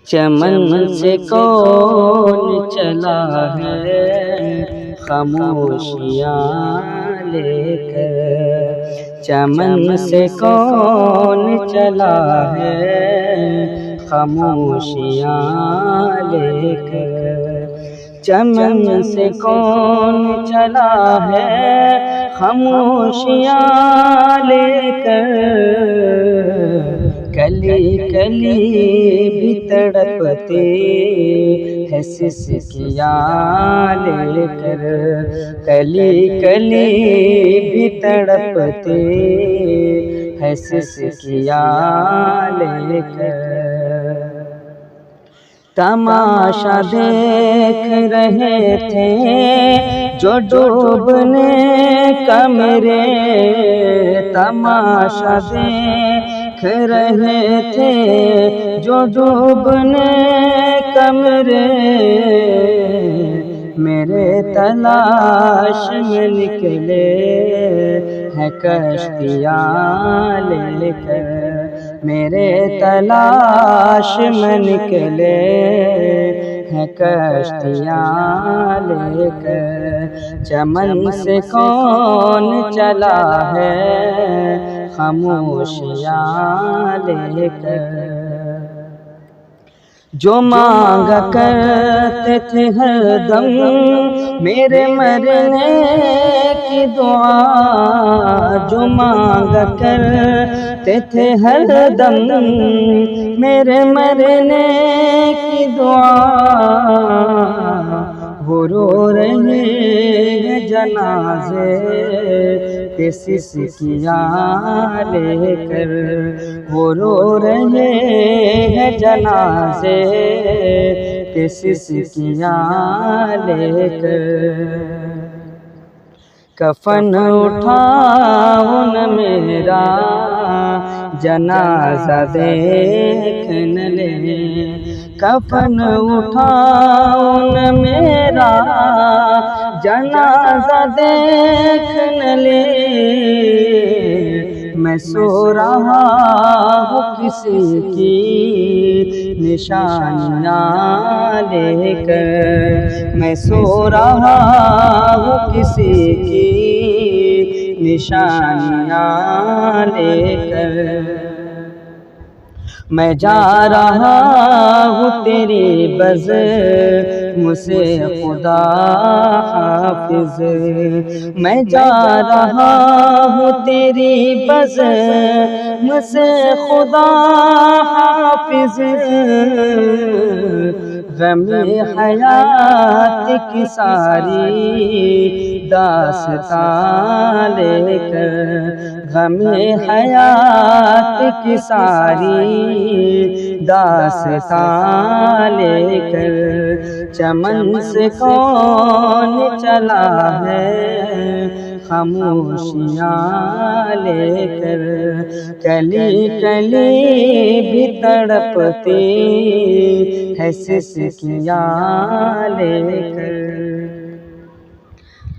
چمن سے کون چلا ہے خاموشیاں لے کر، چمن سے کون چلا ہے خاموشیاں لے کر، چمن سے کون چلا ہے خاموشیاں لے کر، کلی کلی بھی تڑپتے ہیں سسکیاں لے کر، کلی کلی بھی تڑپتے ہیں سسکیاں لے کر، تماشا دیکھ رہے تھے جو ڈوبنے کا میرے، تماشا دیکھ رہے تھے جو ڈوبنے کا میرے تلاش میں نکلے ہیں کشتیاں لے کر، میرے تلاش میں نکلے ہیں کشتیاں لے کر، چمن سے کون چلا ہے خاموشیاں لے کر، جو مانگا کرتے تھے ہر دم میرے مرنے کی دعا، جو مانگا کرتے تھے ہر دم میرے مرنے کی دعا، وہ رو رہے ہیں جنازے پہ سسکیاں لے کر، وہ رو رہے ہیں جنازے پہ سسکیاں لے کر، کفن اٹھاؤ نہ میرا جنازہ دیکھ نہ لے، کفن اٹھاؤ نہ میرا جنازہ دیکھ نہ لے، میں سو رہا ہوں کسی کی نشانیاں لے کر، میں سو رہا ہوں کسی کی نشانیاں لے کر، میں جا رہا ہوں تیری بزم سے خدا حافظ، میں جا رہا ہوں تیری بزم سے خدا حافظ، غم حیات کی ساری داستان لے کر، غم حیات کی ساری داستان لے کر، چمن سے کون چلا ہے خاموشیاں لے کر، کلی کلی بھی تڑپتے ہیں سسکیاں لے کر۔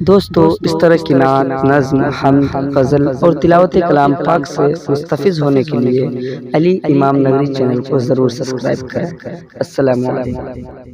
دوستو اس طرح کی نعت، نظم، حمد، غزل اور تلاوت کلام پاک سے مستفیض ہونے کے لیے علی امام نگری چینل کو ضرور سبسکرائب کریں۔ السلام علیکم۔